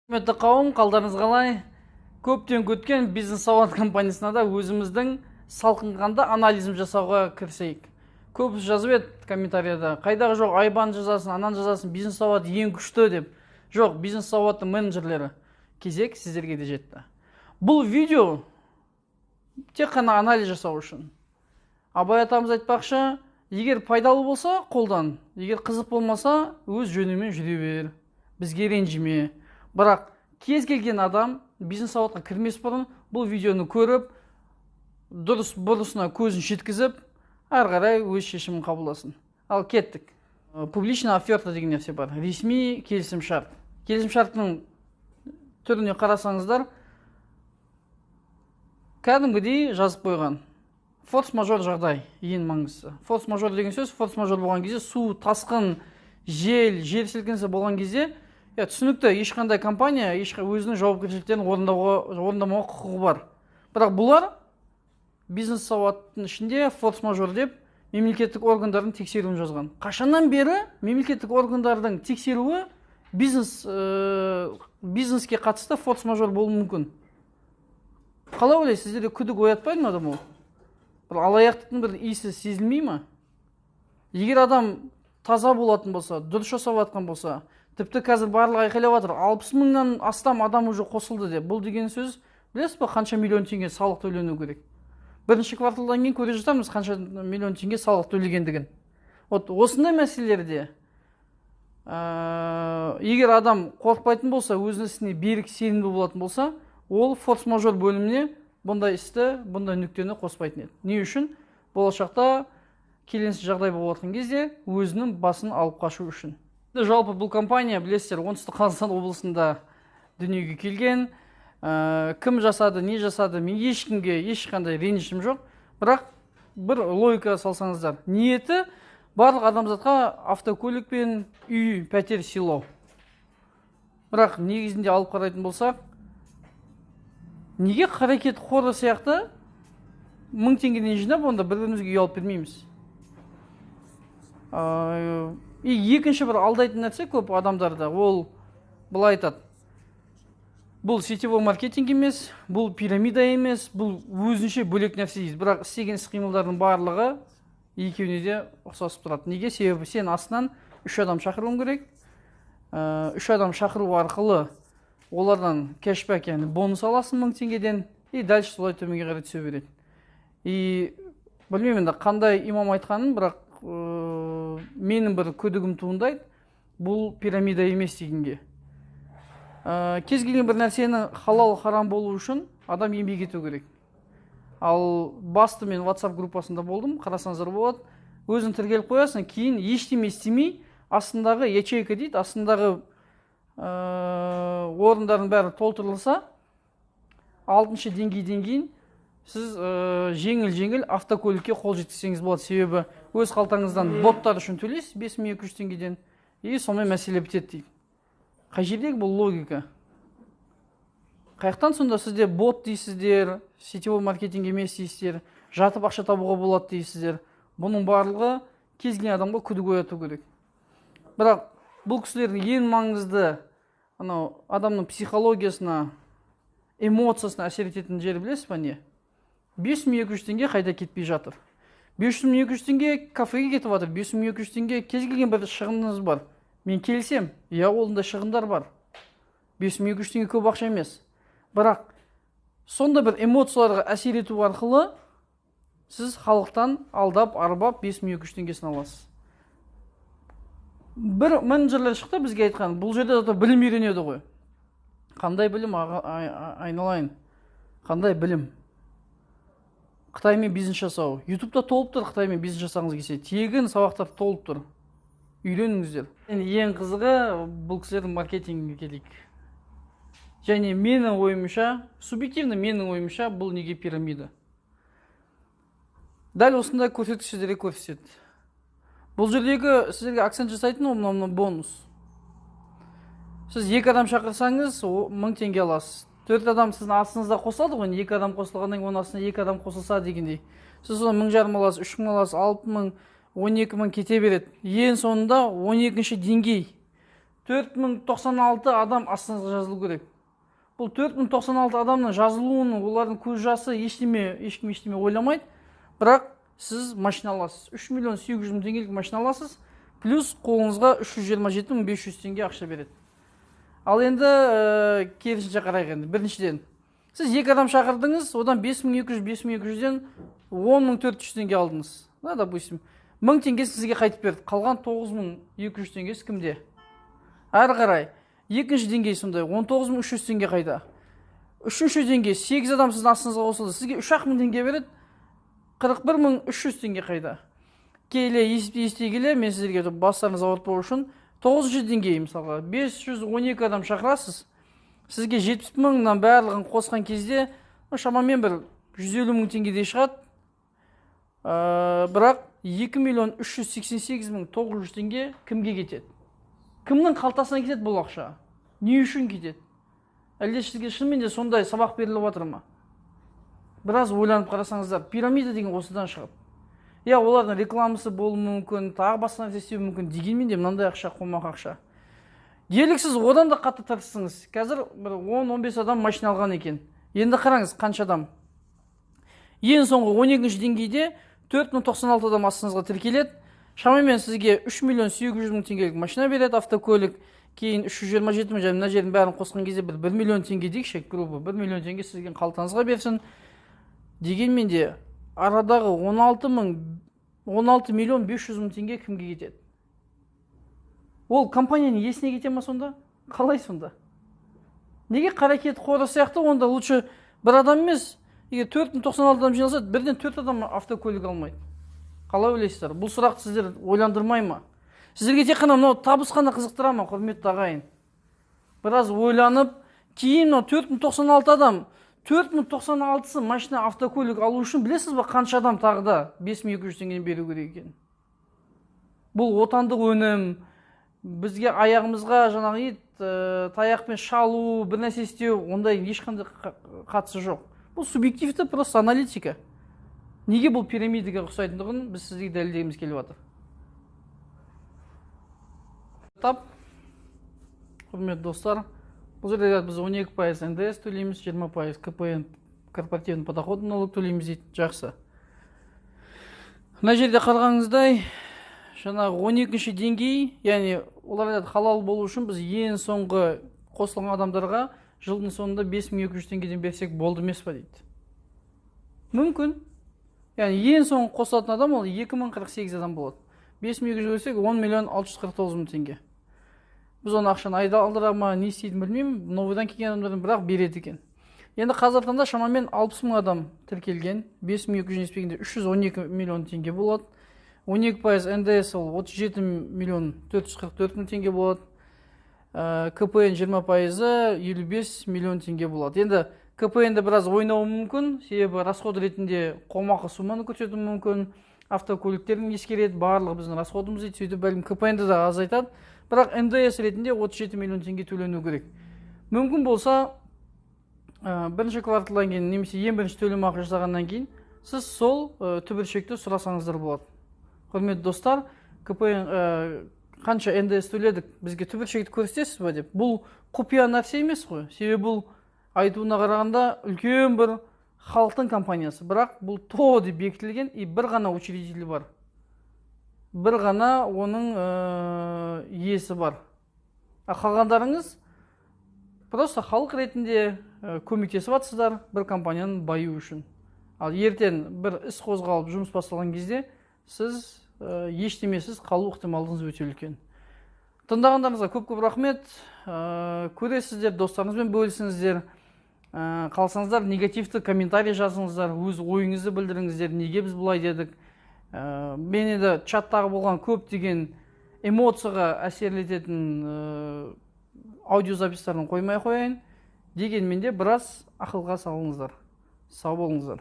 Құрметті қауым, қалдарыңыз қалай? Көптен күткен бизнес сауат компаниясына да өзіміздің салқынқанды анализм жасауға кірісейік. Көбісі жазып еді комментарияда, қайдағы жоқ, айбан жазасын, анан жазасын, бизнес сауат ең күшті деп. Жоқ, бизнес сауаттың менеджерлері. Кезек сіздерге де жетті. Бұл видео тек қана анализ жасау үшін. Абай атамыз айтпақшы, егер пайдалы болса, қолдан, егер қызық болмаса, өз жөнімен жүре бер. Бізге ренжіме. Бірақ кез келген адам бизнес сауатқа кірмес бұрын бұл видеоны көріп, дұрыс бұрысына көзін жеткізіп, ары қарай өз шешімін қабылдасын. Ал кеттік. Публичная оферта деген нәрсе бар. Ресми келісімшарт. Келісімшарттың түріне қарасаңыздар, кәдімгідей жазып қойған. Форс-мажор жағдай ең маңыздысы. Форс-мажор деген сөз, форс-мажор болған кезде су, тасқын, жел сілкінісі болған кезде, түсінікті, ешқандай компания өзінің жауапкершіліктерін орындамауға құқығы бар. Бірақ бұлар бизнес сауаттың ішінде форс-мажор деп мемлекеттік органдардың тексеруін жазған. Қашаннан бері мемлекеттік органдардың тексеруі бизнеске қатысты форс-мажор болуы мүмкін. Қалай ойлайсыз, сіздерде күдік оятпайды ма адам ол? Бір алаяқтықтың бір иісі сезілмей ма? Егер адам таза болатын болса, дұрыс жасап жатқан болса, тіпті қазір барлығы айқайлап жатыр, 60 мыңнан астам адам уже қосылды деп. Бұл деген сөз, білесіз ба, қанша миллион теңге салық төлену керек? Бірінші кварталдан кейін көре жатамыз қанша миллион теңге салық төлегендігін. Осындай мәселелерде егер адам қорқпайтын болса, өзінің ісіне берік сенімді болатын болса, ол форс-мажор бөліміне бұндай істі, бұндай нүктені қоспайтын еді. Не үшін? Болашақта келеңсіз жағдай болып жатқан кезде өзінің басын алып қашу үшін. Жалпы бұл компания, білесіздер, оңтүстік Қазақстан облысында дүниеге келген. Кім жасады, не жасады, мен ешкімге ешқандай ренішім жоқ. Бірақ бір логика салсаңыздар, ниеті барлық адамзатқа автокөлік пен үй, пәтер сыйлау. Бірақ негізінде алып қарайтын болсақ, неге қарекет қоры сияқты 1000 теңгеден жинап, онда бір-бірімізге үй алып бермейміз? Екінші бір алдайтын нәрсе көп адамдарда, ол былай айтады. Бұл сетевой маркетинг емес, бұл пирамида емес, бұл өзінше бөлек нәрсе дейді. Бірақ істеген іс-қимылдардың барлығы екеуіне де ұқсасып тұрады. Неге? Себебі сен астынан 3 адам шақыруың керек. 3 адам шақыру арқылы олардан кэшбэк, яғни бонус аласың 1000 теңгеден, и дальше солай төменге қарай түсе береді. И білмеймін де қандай имам айтқанын, бірақ менің бір күдігім туындайды, бұл пирамида емес дегенге. Кез келген бір нәрсенің халал харам болу үшін адам еңбек ету керек. Ал басты мен WhatsApp группасында болдым, қарасаңыздар болады. Өзің тіркеліп қоясың, кейін ештеме істемей, астындағы ячейка дейді, астындағы орындардың бәрі толтырылса, 6-шы деңгейден кейін сіз жеңіл автокөлікке қол жеткізсеңіз болады. Себебі өз қалтаңыздан боттар үшін төлейсіз 5200 теңгеден, и сонымен мәселе бітеді дейді. Қай жердегі бұл логика? Қаяқтан сонда сізде бот дейсіздер, сетевой маркетинг емес дейсіздер, жатып ақша табуға болады дейсіздер. Бұның барлығы кез келген адамға күдік ояту керек. Бірақ бұл кісілердің ең маңызды адамның психологиясына, эмоциясына әсер ететін жері білесіз ба не? 5200 теңге қайда кетпей жатыр. 5200 теңге кафеге кетіп жатыр. 5200 теңге кез келген бір шығыныңыз бар. Мен келсем, олында шығындар бар. 5200 теңге көп ақша емес. Бірақ сонда бір эмоцияларға әсер ету арқылы сіз халықтан алдап, арбап 5200 теңгесін аласыз. Бір менеджерлер шықты бізге айтқан, бұл жерде білім үйренеді ғой. Қандай білім айналайын? Қандай білім? Қытаймен бизнес жасау. Ютубта толып тұр, Қытаймен бизнес жасағыңыз келсе. Тегін сабақтар толып тұр. Үйреніңіздер. Ең қызығы бұл кісілердің маркетингіне келейік. Және менің ойымша, субъективно менің ойымша, бұл неге пирамида? Дәл осындай көрсеткіш сіздерге көрсетеді. Бұл жердегі сіздерге акцент жасайтын ол бонус. Сіз 2 адам шақырсаңыз 1000 теңге аласыз. 4 адам сіздің астыңызда қосылады ғой, 2 адам қосылғаннан кейін оның астына 2 адам қосылса дегендей. Сіз оны 1500 аласыз, 3000 аласыз, 6000, 12000 кете береді. Ең соңында 12-ші деңгей 4096 адам астыңызға жазылу керек. Бұл 4096 адамның жазылуының, олардың көз жасы ешкім ештеме ойламайды. Бірақ сіз машина аласыз. 3.800.000 теңгелік машина аласыз. Плюс қолыңызға 327.500 теңге ақша береді. Ал енді керісінше қарайық енді. Біріншіден, сіз 2 адам шақырдыңыз, одан 5.200-5.200-ден 10.400 теңге алдыңыз. Допустим, 1000 теңгесі сізге қайтып берді. Қалған 9.200 теңгесі кімде? Әрі қарай. Екінші деңгей сондай, 19.300 теңге қайда? Үшінші деңгей, 8 адам сіздің астыңызға қосылды. Сізге 3.000 теңге береді, 41.300 теңге қайда? Келе, ести келе, мен сіздерге бастарыңыз ауыртпау үшін 9-шы деңгей, мысалға, 512 адам шақырасыз. Сізге 70 мыңнан барлығын қосқан кезде, шамамен бір 150.000 теңгедей шығады. Бірақ 2.388.900 теңге кімге кетеді? Кімнің қалтасына кетеді бұл ақша? Не үшін кетеді? Әлде сізге шынымен де сондай сабақ беріліп жатыр ма? Біраз ойланып қарасаңыздар, пирамида деген осыдан шығады. Олардың рекламасы болуы мүмкін, тағы басқа нәрсе істеуі мүмкін, дегенмен де мынандай ақша, қомақ ақша. Деліксіз одан да қатты тырыссыңыз. Қазір 10-15 адам машина алған екен. Енді қараңыз, қанша адам? Ең соңғы 12-ші деңгейде 4096 адам астыңызға тіркеледі. Шамамен сізге 3.800.000 теңгелік машина береді, автокөлік. Кейін 327 мың, мына жердің бәрін қосқан кезде 1 миллион теңге дейікші, грубы 1 миллион теңге сізге қалтаңызға берсін. Дегенмен де арадағы 16.500.000 теңге кімге кетеді? Ол компанияның иесіне кете ма сонда? Қалай сонда? Неге қаракет қоры сияқты, онда лучше бір адам емес, егер 4.96 адам жиналса, бірден 4 адам автокөлік алмайды. Қалай ойлайсыздар? Бұл сұрақты сіздер ойландырмай ма? Сіздерге тек қана табыс қана қызықтыра ма, құрметті ағайын? Біраз ойланып, кейін 4.96 адам, 4.96-сы машина автокөлік алу үшін білесіз ба, қанша адам тағы да 5.200 теңгені беру керек екен? Бұл отандық өнім, бізге аяғымызға жаңағы таяқпен шалу, бір нәрсе істеу, ондай ешқандай қатысы жоқ. Бұл субъективті, просто аналитика. Неге бұл пирамидаға ұқсайтындығын біз сізге дәлелдегіміз келіп жатыр. Құрметті достар, бұл жерде біз 12% НДС төлейміз, 20% КПН, корпоративный подоходный налог төлейміз дейді. Жақсы. Мына жерде қарағаныңыздай, жаңағы 12-ші деңгей, яғни олар халал болу үшін біз ең соңғы қосылған адамдарға жылдың соңында 5.200 теңгеден берсек болды емес па дейді. Мүмкін. Яғни ең соңғы қосылатын адам ол 2048 адам болады. 5.200 берсек 10.649.000 теңге. Біз оны ақшаны айда алдыра ма, не істейді білмеймін, новыйдан келген адамдардың бірақ береді екен. Енді қазіргі таңда шамамен 60 мың адам тіркелген, 5.200 еспегенде 312 миллион теңге болады. 12% НДС ол 37.444.000 теңге болады. КПН 20% 55 миллион теңге болады. Енді КПНді біраз ойнауы мүмкін, себебі расход ретінде қомақы сумманы көрсетуі мүмкін, автокөліктерін ескереді, барлығы біздің расходымыз дейді, сөйтіп бәлкім КПНді де азайтады. Бірақ НДС ретінде 37 миллион теңге төлену керек. Мүмкін болса, бірінші кварталдан кейін, немесе ең бірінші төлем ақы жасағаннан кейін, сіз сол түбіршекті сұрасаңыздар болады. Құрметті достар, КПН қанша НДС төледік, бізге түбіршекті көрсетесіз ба деп. Бұл құпия нәрсе емес қой. Себебі бұл айтуына қарағанда үлкен бір халықтың компаниясы. Бірақ бұл ТО деп бекітілген, бір ғана учредитель бар. Бір ғана оның иесі бар. Қалғандарыңыз просто халық ретінде көмектесіп жатсыздар бір компанияның баю үшін. Ал ертең бір іс қозғалып жұмыс басталған кезде сіз ештемесіз қалу ықтималдығыңыз өте үлкен. Тыңдағандарыңызға көп-көп рахмет. Көресіздер, достарыңызбен бөлісіңіздер. Қалсаңыздар негативті комментарий жазыңыздар, өз ойыңызды білдіріңіздер, неге біз бұлай дедік. Мен енді чаттағы болған көп деген эмоцияға әсерлететін аудиозапистарын қоймай қояйын. Дегенмен де біраз ақылға салыңыздар. Сау болыңыздар.